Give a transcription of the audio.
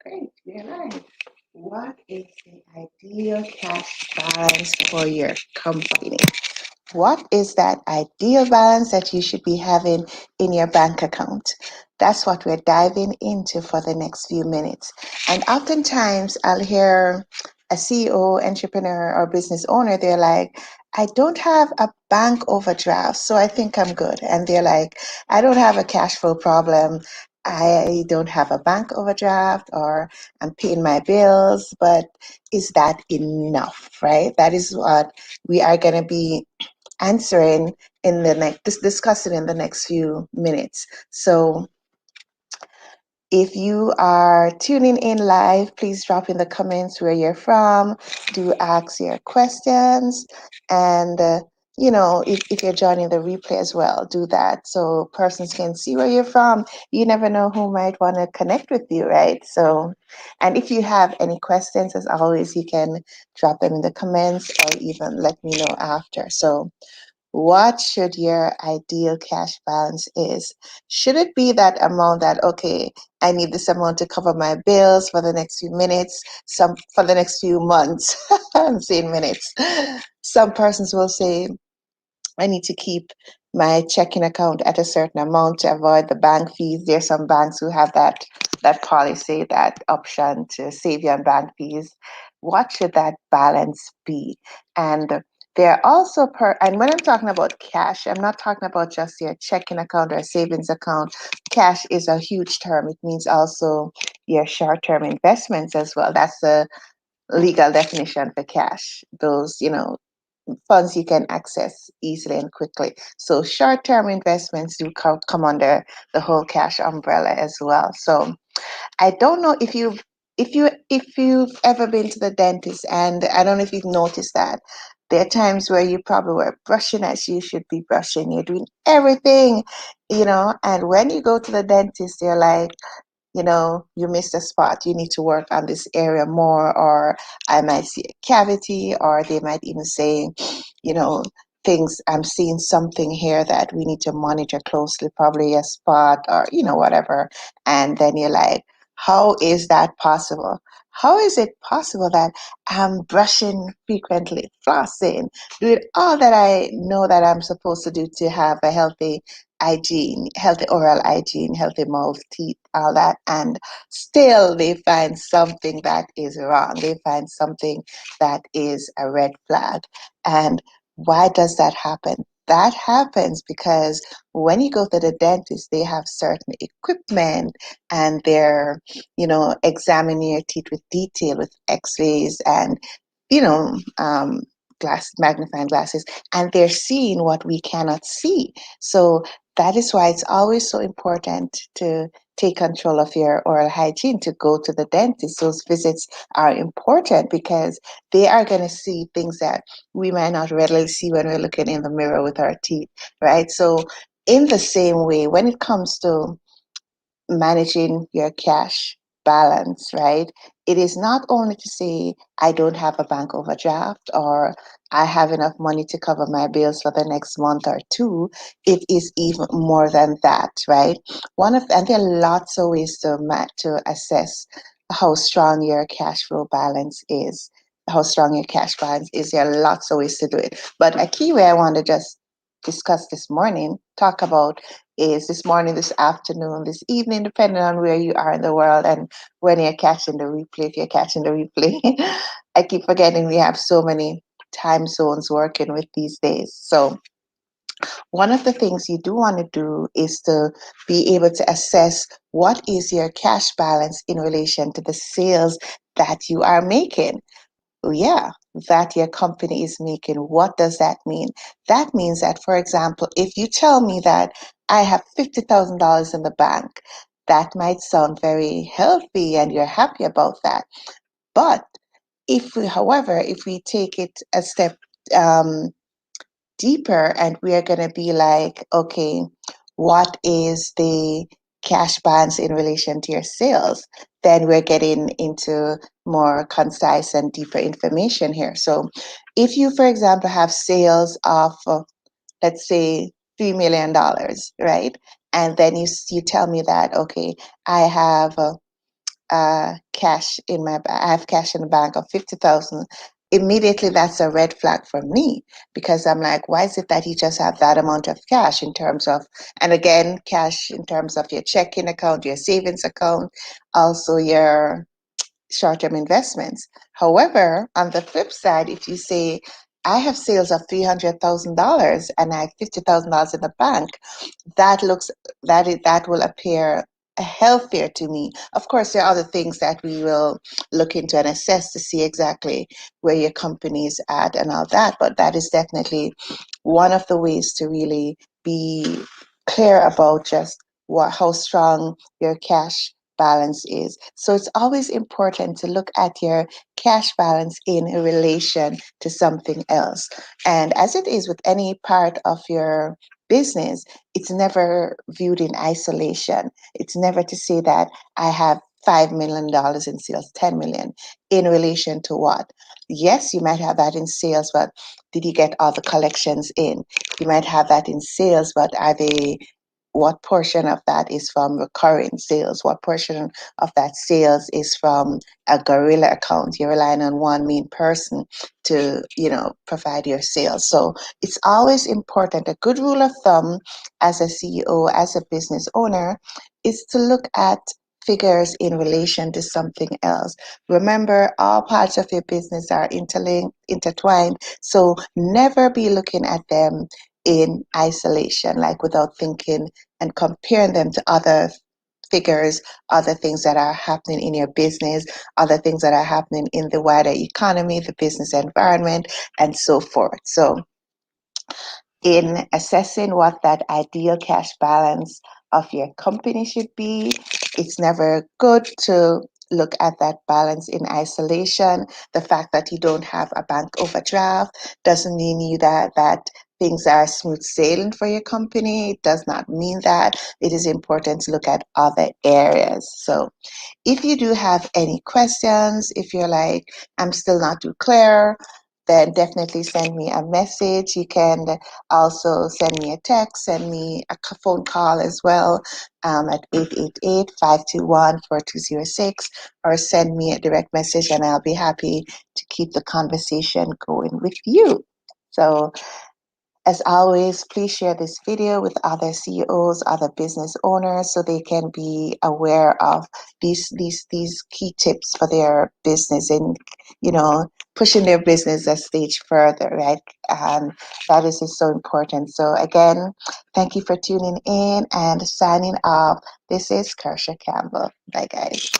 Great, very nice. What is the ideal cash balance for your company? What is that ideal balance that you should be having in your bank account? That's what we're diving into for the next few minutes. And oftentimes I'll hear a CEO, entrepreneur, or business owner, they're like, I don't have a bank overdraft, so I think I'm good. And they're like, I don't have a cash flow problem. I don't have a bank overdraft, or I'm paying my bills, but is that enough, right? That is what we are going to be answering in the next discussing in the next few minutes. So if you are tuning in live, please drop in the comments where you're from. Do ask your questions. And, if you're joining the replay as well, do that so persons can see where you're from. You never know who might want to connect with you, right? So, and if you have any questions, as always, you can drop them in the comments or even let me know after. So, what should your ideal cash balance is? Should it be that amount that, okay, I need this amount to cover my bills for the next few minutes, some for the next few months? I'm saying minutes. Some persons will say, I need to keep my checking account at a certain amount to avoid the bank fees. There's some banks who have that policy, that option to save you on bank fees. What should that balance be? And there are also and when I'm talking about cash, I'm not talking about just your checking account or savings account. Cash is a huge term. It means also your short-term investments as well. That's the legal definition for cash. Those, funds you can access easily and quickly. So short-term investments do come under the whole cash umbrella as well. So I don't know if you've ever been to the dentist, and I don't know if you've noticed that there are times where you probably were brushing as you should be brushing. You're doing everything, and when you go to the dentist, they're like, you missed a spot. You need to work on this area more, or I might see a cavity, or they might even say, you know, things, I'm seeing something here that we need to monitor closely, probably a spot or, whatever. And then you're like, how is that possible? How is it possible that I'm brushing frequently, flossing, doing all that I know that I'm supposed to do to have a healthy hygiene, healthy oral hygiene, healthy mouth, teeth, all that, and still they find something that is wrong. They find something that is a red flag. And why does that happen? That happens because when you go to the dentist, they have certain equipment and they're, examining your teeth with detail with x-rays and, you know, um, magnifying glasses, and they're seeing what we cannot see. So that is why it's always so important to take control of your oral hygiene, to go to the dentist. Those visits are important because they are going to see things that we might not readily see when we're looking in the mirror with our teeth, right? So, in the same way, when it comes to managing your cash balance, right? It is not only to say, I don't have a bank overdraft or I have enough money to cover my bills for the next month or two. It is even more than that, right? And there are lots of ways to assess how strong your cash flow balance is, how strong your cash balance is. There are lots of ways to do it. But a key way I want to just discuss this morning, talk about is this morning, this afternoon, this evening, depending on where you are in the world and when you're catching the replay. If you're catching the replay, I keep forgetting we have so many time zones working with these days. So, one of the things you do want to do is to be able to assess what is your cash balance in relation to the sales that you are making. Yeah, that your company is making. What does that mean? That means that, for example, if you tell me that I have $50,000 in the bank, that might sound very healthy and you're happy about that. But however, if we take it a step um, deeper and we are going to be like, okay, what is the cash balance in relation to your sales? Then we're getting into more concise and deeper information here. So if you, for example, have sales of, let's say, $3 million, right? And then you tell me that, okay, I have cash in I have cash in the bank of 50,000. Immediately, that's a red flag for me because I'm like, why is it that you just have that amount of cash in terms of, and again, cash in terms of your checking account, your savings account, also your short-term investments. However, on the flip side, if you say, I have sales of $300,000 and I have $50,000 in the bank, that looks that will appear healthier to me. Of course, there are other things that we will look into and assess to see exactly where your company is at and all that, but that is definitely one of the ways to really be clear about just how strong your cash balance is. So it's always important to look at your cash balance in relation to something else. And as it is with any part of your business, it's never viewed in isolation. It's never to say that I have $5 million in sales, 10 million in relation to what? Yes, you might have that in sales, but did you get all the collections in? You might have that in sales, but are they what portion of that is from recurring sales? What portion of that sales is from a guerrilla account? You're relying on one main person to, provide your sales. So it's always important. A good rule of thumb as a CEO, as a business owner, is to look at figures in relation to something else. Remember, all parts of your business are interlinked, intertwined. So never be looking at them in isolation, like without thinking and comparing them to other figures, other things that are happening in your business, other things that are happening in the wider economy, the business environment, and so forth. So in assessing what that ideal cash balance of your company should be, it's never good to look at that balance in isolation. The fact that you don't have a bank overdraft doesn't mean that things are smooth sailing for your company. It does not mean that. It is important to look at other areas. So if you do have any questions, if you're like, I'm still not too clear, then definitely send me a message. You can also send me a text, send me a phone call as well at 888-521-4206, or send me a direct message and I'll be happy to keep the conversation going with you. So as always, please share this video with other CEOs, other business owners, so they can be aware of these key tips for their business and, pushing their business a stage further, right? And that is just so important. So again, thank you for tuning in and signing off. This is Kersha Campbell. Bye, guys.